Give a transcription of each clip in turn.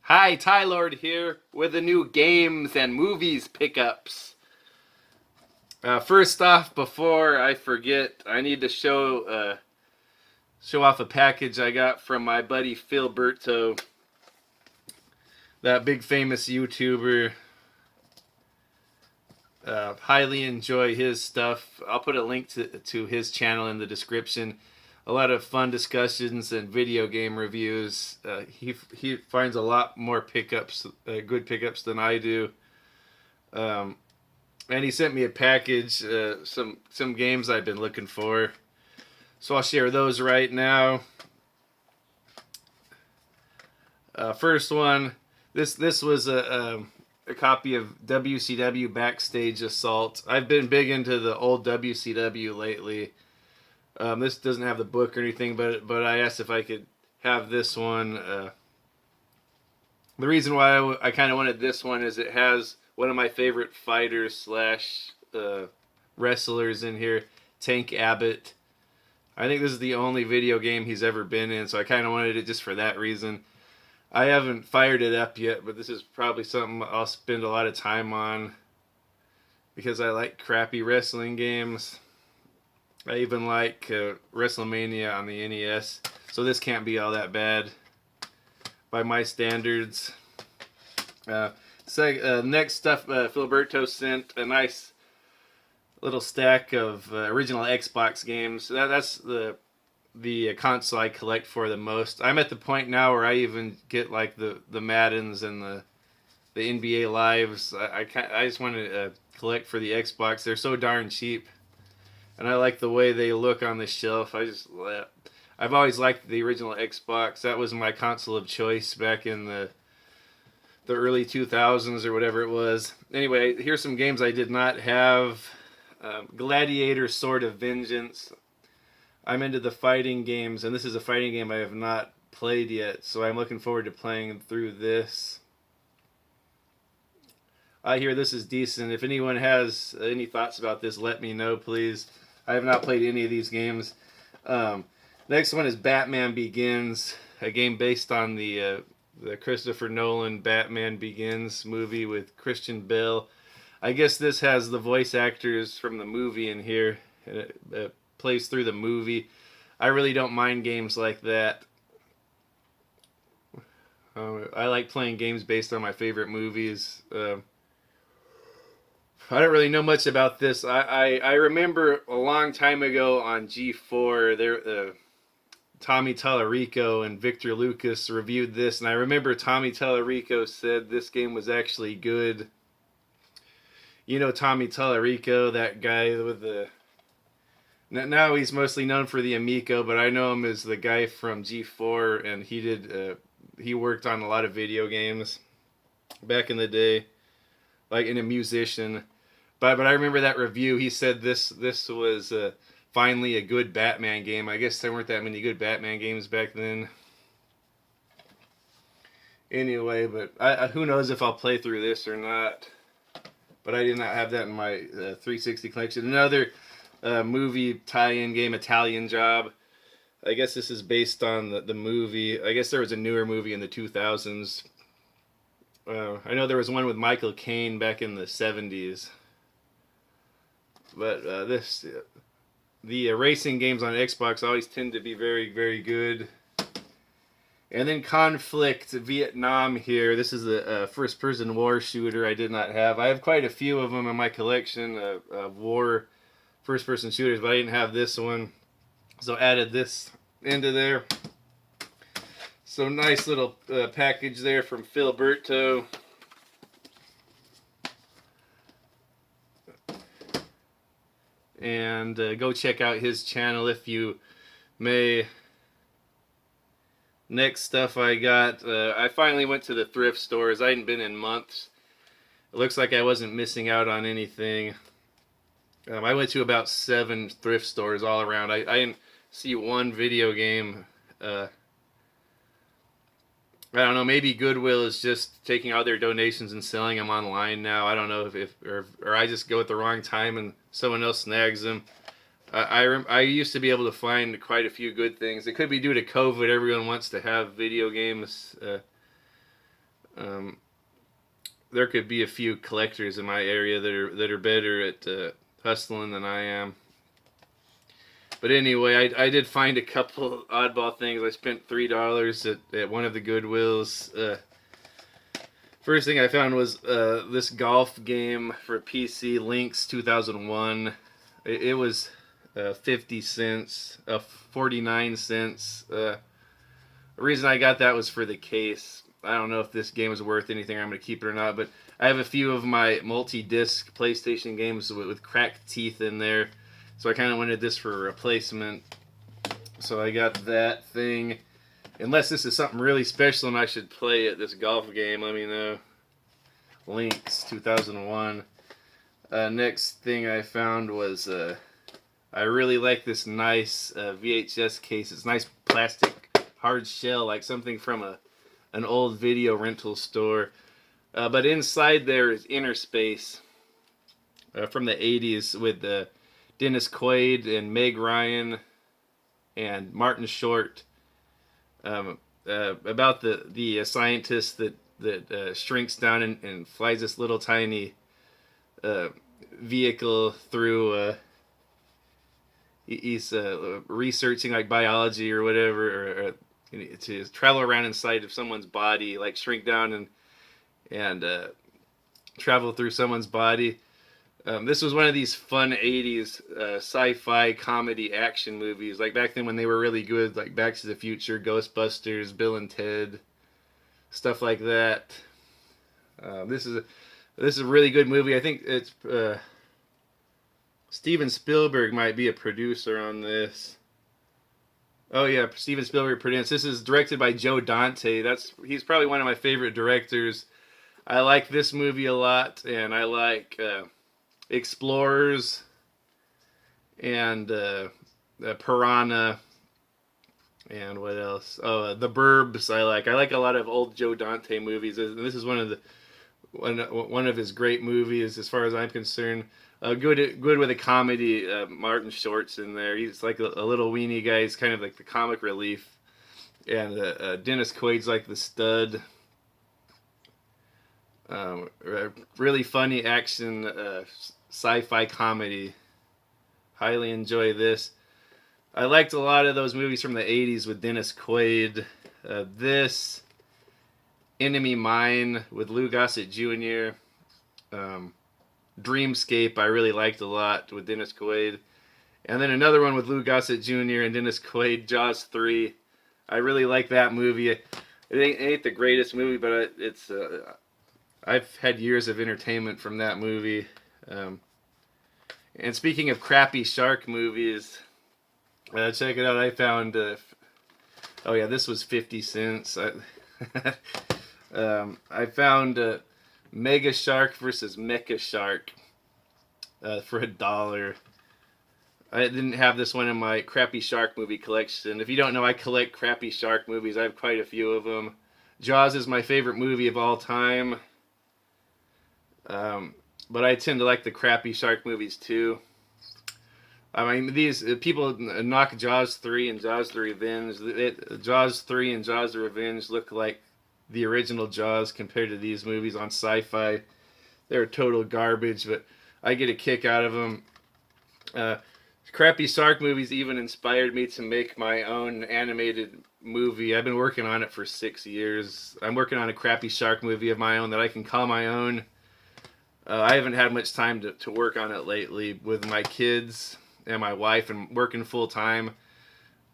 Hi, Tylord here with the new games and movies pickups. First off, before I forget, I need to show off a package I got from my buddy Philberto, that big famous YouTuber. Highly enjoy his stuff. I'll put a link to his channel in the description. A lot of fun discussions and video game reviews. He finds a lot more pickups, good pickups than I do. And he sent me a package, some games I've been looking for. So I'll share those right now. First one, this was a copy of Wcw Backstage Assault. I've been big into the old WCW lately. This doesn't have the book or anything, but I asked if I could have this one. The reason why I kind of wanted this one is it has one of my favorite fighters / wrestlers in here, Tank Abbott. I think this is the only video game he's ever been in, so I kind of wanted it just for that reason. I haven't fired it up yet, but this is probably something I'll spend a lot of time on because I like crappy wrestling games. I even like Wrestlemania on the NES, so this can't be all that bad by my standards. Next stuff, Philberto sent a nice little stack of original Xbox games. That's the console I collect for the most. I'm at the point now where I even get like the Maddens and the NBA Lives. I just want to collect for the Xbox. They're so darn cheap. And I like the way they look on the shelf. I've always liked the original Xbox. That was my console of choice back in the early 2000s or whatever it was. Anyway, here's some games I did not have. Gladiator Sword of Vengeance. I'm into the fighting games, and this is a fighting game I have not played yet, so I'm looking forward to playing through this. I hear this is decent. If anyone has any thoughts about this, let me know, please. I have not played any of these games. Next one is Batman Begins, a game based on the Christopher Nolan Batman Begins movie with Christian Bale. I guess this has the voice actors from the movie in here. It plays through the movie. I really don't mind games like that. I like playing games based on my favorite movies. I don't really know much about this. I remember a long time ago on G4, Tommy Tallarico and Victor Lucas reviewed this, and I remember Tommy Tallarico said this game was actually good. You know Tommy Tallarico, that guy with the... Now he's mostly known for the Amico, but I know him as the guy from G4, and he worked on a lot of video games back in the day, like in a musician. But I remember that review. He said this was finally a good Batman game. I guess there weren't that many good Batman games back then. Anyway, but who knows if I'll play through this or not. But I did not have that in my 360 collection. Another movie tie-in game, Italian Job. I guess this is based on the movie. I guess there was a newer movie in the 2000s. I know there was one with Michael Caine back in the 70s. But the racing games on Xbox always tend to be very, very good. And then Conflict Vietnam here. This is a first-person war shooter I did not have. I have quite a few of them in my collection of war first-person shooters, but I didn't have this one. So added this into there. So nice little package there from Philberto. And go check out his channel if you may. Next stuff I got, I finally went to the thrift stores. I hadn't been in months. It looks like I wasn't missing out on anything. I went to about 7 thrift stores all around. I didn't see one video game. I don't know, maybe Goodwill is just taking all their donations and selling them online now. I don't know if I just go at the wrong time and someone else snags them. I used to be able to find quite a few good things. It could be due to COVID. Everyone wants to have video games Um, there could be a few collectors in my area that are better at hustling than I am. But anyway, I did find a couple oddball things. I spent $3 at one of the Goodwills. First thing I found was this golf game for PC, Lynx 2001. It was 50 cents, 49 cents. The reason I got that was for the case. I don't know if this game is worth anything, I'm going to keep it or not, but I have a few of my multi-disc PlayStation games with cracked teeth in there, so I kind of wanted this for a replacement. So I got that thing. Unless this is something really special and I should play at this golf game, let me know. Lynx 2001. Next thing I found was I really like this nice VHS case. It's nice plastic hard shell, like something from an old video rental store. But inside there is Inner Space from the 80s with Dennis Quaid and Meg Ryan and Martin Short. About the scientist that shrinks down and flies this little tiny vehicle through. He's researching like biology or whatever, or to travel around inside of someone's body, like shrink down and travel through someone's body. This was one of these fun 80s sci-fi comedy action movies, like back then when they were really good, like Back to the Future, Ghostbusters, Bill and Ted, stuff like that. This is a really good movie. I think it's Steven Spielberg might be a producer on this. Oh yeah, Steven Spielberg produced. This is directed by Joe Dante. He's probably one of my favorite directors. I like this movie a lot, and I like Explorers and Piranha, and what else? Oh, The Burbs. I like a lot of old Joe Dante movies. This is one of his great movies, as far as I'm concerned. Good with a comedy. Martin Short's in there. He's like a little weenie guy. He's kind of like the comic relief, and Dennis Quaid's like the stud. Really funny action sci-fi comedy. Highly enjoy this. I liked a lot of those movies from the 80s with Dennis Quaid. This, Enemy Mine with Lou Gossett Jr., Dreamscape I really liked a lot with Dennis Quaid. And then another one with Lou Gossett Jr. and Dennis Quaid, Jaws 3. I really like that movie. It ain't the greatest movie, but it's I've had years of entertainment from that movie. And speaking of crappy shark movies, check it out. I found oh yeah, this was 50 cents. I found Mega Shark versus Mecha Shark for $1. I didn't have this one in my crappy shark movie collection. If you don't know, I collect crappy shark movies. I have quite a few of them. Jaws is my favorite movie of all time. But I tend to like the crappy shark movies too. I mean, these people knock Jaws 3 and Jaws the Revenge. Jaws 3 and Jaws the Revenge look like the original Jaws compared to these movies on Sci-Fi. They're total garbage, but I get a kick out of them. Crappy shark movies even inspired me to make my own animated movie. I've been working on it for 6 years. I'm working on a crappy shark movie of my own that I can call my own. I haven't had much time to work on it lately with my kids and my wife and working full time.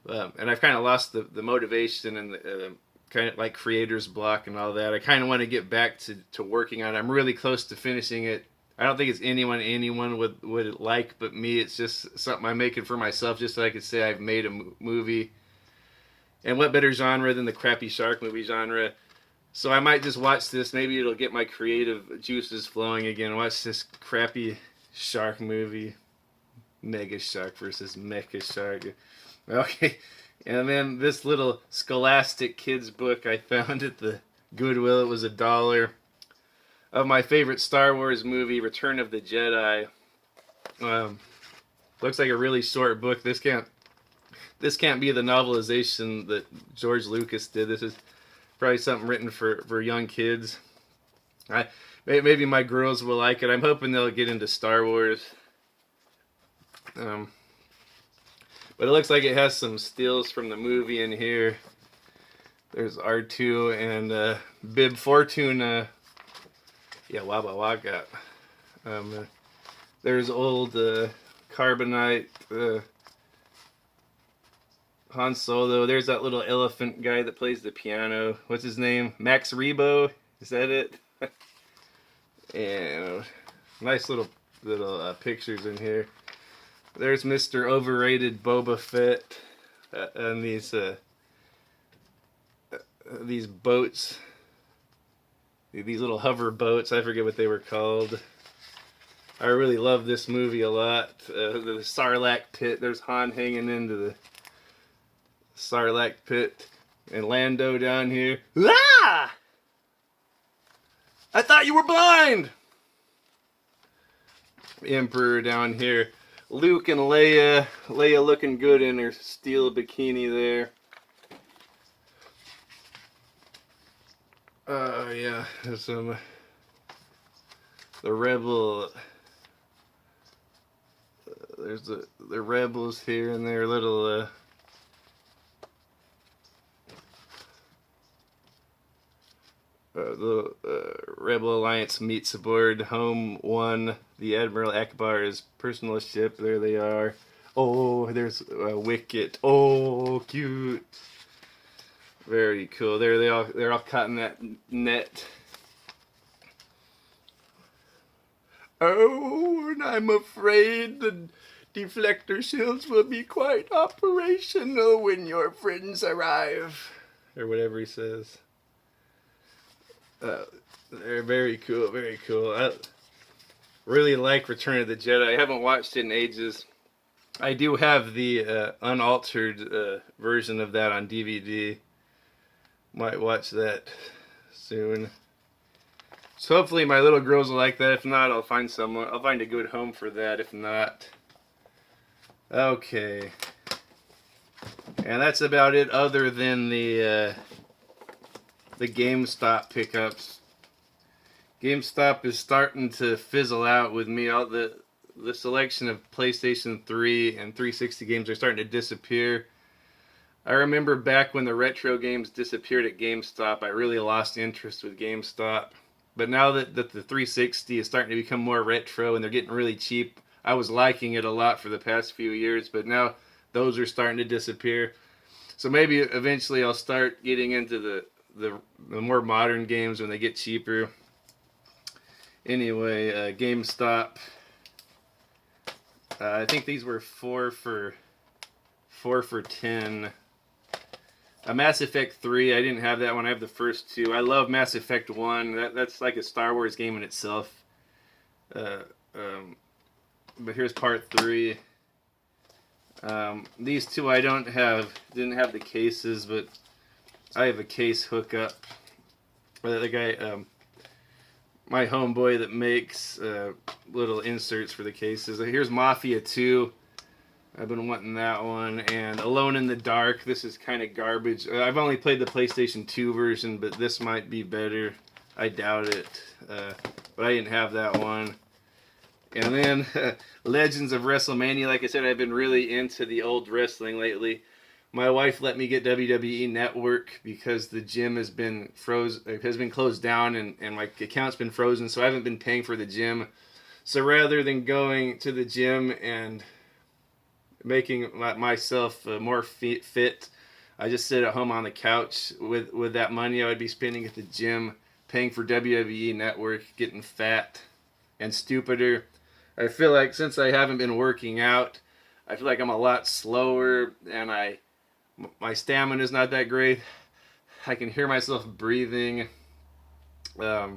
And I've kind of lost the motivation and the kind of like creator's block and all that. I kind of want to get back to working on it. I'm really close to finishing it. I don't think it's anyone would like but me. It's just something I'm making for myself, just so I could say I've made a movie. And what better genre than the crappy shark movie genre? So I might just watch this. Maybe it'll get my creative juices flowing again. Watch this crappy shark movie. Mega Shark versus Mecha Shark. Okay. And then this little Scholastic kids book I found at the Goodwill. It was $1. Of my favorite Star Wars movie, Return of the Jedi. Looks like a really short book. This can't be the novelization that George Lucas did. Probably something written for young kids. Maybe my girls will like it. I'm hoping they'll get into Star Wars. But it looks like it has some stills from the movie in here. There's R2 and Bib Fortuna. Yeah, Wabba Wagga. There's old Carbonite Han Solo. There's that little elephant guy that plays the piano. What's his name? Max Rebo? Is that it? And nice little pictures in here. There's Mr. Overrated Boba Fett and these boats, these little hover boats. I forget what they were called. I really love this movie a lot. The Sarlacc pit. There's Han hanging into the Sarlacc pit, and Lando down here. Ah! I thought you were blind. Emperor down here. Luke and Leia. Leia looking good in her steel bikini there. Yeah, there's some the rebel. There's the rebels here and their little the Rebel Alliance meets aboard Home 1, the Admiral Akbar's personal ship. There they are. Oh, there's Wicket. Oh, cute. Very cool. They're all caught in that net. Oh, and I'm afraid the deflector shields will be quite operational when your friends arrive. Or whatever he says. They're very cool, very cool. I really like Return of the Jedi. I haven't watched it in ages. I do have the unaltered version of that on DVD. Might watch that soon. So hopefully my little girls will like that. If not, I'll find someone. I'll find a good home for that. If not, okay. And that's about it. Other than the GameStop pickups. GameStop is starting to fizzle out with me. All the selection of PlayStation 3 and 360 games are starting to disappear. I remember back when the retro games disappeared at GameStop, I really lost interest with GameStop. But now that the 360 is starting to become more retro and they're getting really cheap, I was liking it a lot for the past few years, but now those are starting to disappear. So maybe eventually I'll start getting into the more modern games when they get cheaper. Anyway, GameStop. I think these were 4 for $10. A Mass Effect 3, I didn't have that one. I have the first two. I love Mass Effect 1. That's like a Star Wars game in itself. But here's part 3. These two I didn't have the cases, but I have a case hookup. The guy, my homeboy that makes little inserts for the cases. Here's Mafia 2. I've been wanting that one. And Alone in the Dark. This is kind of garbage. I've only played the PlayStation 2 version, but this might be better. I doubt it. But I didn't have that one. And then Legends of Wrestlemania. Like I said, I've been really into the old wrestling lately. My wife let me get WWE Network because the gym has been closed down and my account's been frozen, so I haven't been paying for the gym. So rather than going to the gym and making myself more fit, I just sit at home on the couch with that money I would be spending at the gym, paying for WWE Network, getting fat and stupider. I feel like since I haven't been working out, I feel like I'm a lot slower and my stamina is not that great. I can hear myself breathing. I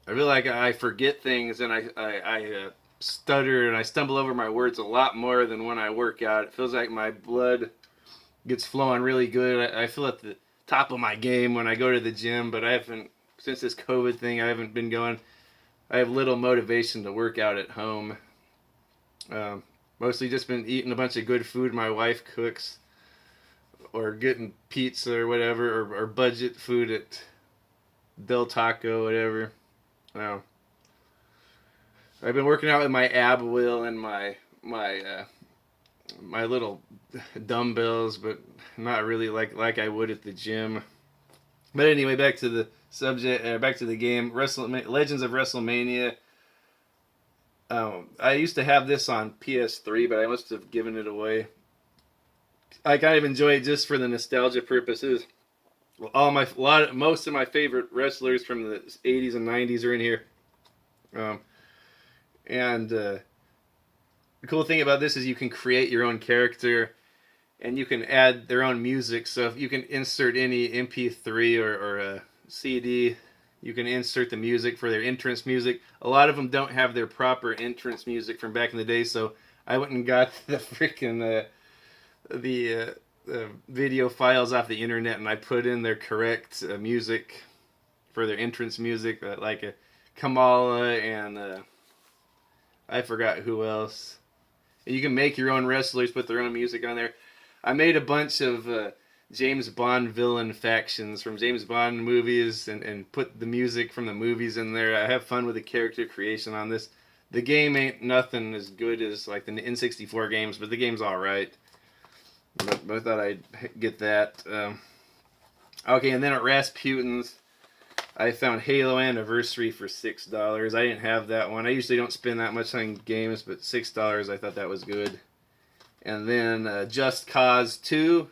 feel like I forget things and I stutter and I stumble over my words a lot more than when I work out. It feels like my blood gets flowing really good. I feel at the top of my game when I go to the gym, but I haven't, since this COVID thing, I haven't been going. I have little motivation to work out at home. Mostly just been eating a bunch of good food my wife cooks. or getting pizza or whatever, or budget food at Del Taco, whatever. No. I've been working out with my ab wheel and my little dumbbells, but not really like I would at the gym. But anyway, back to the subject, back to the game. Legends of Wrestlemania. I used to have this on PS3, but I must have given it away. I kind of enjoy it just for the nostalgia purposes. Most of my favorite wrestlers from the 80s and 90s are in here. And the cool thing about this is you can create your own character, and you can add their own music. So if you can insert any MP3 or a CD, you can insert the music for their entrance music. A lot of them don't have their proper entrance music from back in the day, so I went and got the freaking the video files off the internet, and I put in their correct music for their entrance music, like a Kamala and I forgot who else. You can make your own wrestlers, put their own music on there. I made a bunch of James Bond villain factions from James Bond movies and put the music from the movies in there. I have fun with the character creation on this. The game ain't nothing as good as like the N64 games, but the game's alright. But I thought I'd get that. Okay, and then at Rasputin's, I found Halo Anniversary for $6. I didn't have that one. I usually don't spend that much on games, but $6, I thought that was good. And then Just Cause 2.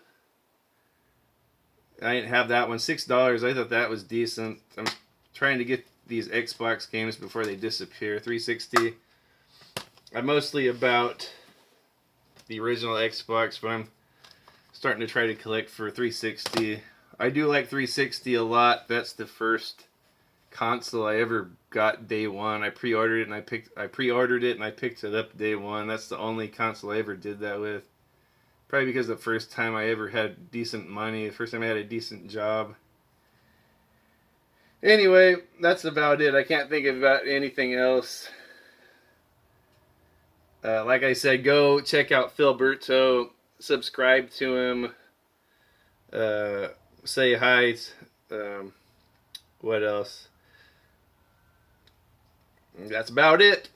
I didn't have that one. $6, I thought that was decent. I'm trying to get these Xbox games before they disappear. 360. I'm mostly about the original Xbox, but I'm starting to try to collect for 360. I do like 360 a lot. That's the first console I ever got day one. I pre-ordered it and I picked it up day one. That's the only console I ever did that with. Probably because the first time I ever had decent money, the first time I had a decent job. Anyway, that's about it. I can't think about anything else. Like I said, go check out Philberto. Subscribe to him. Say hi. What else? That's about it.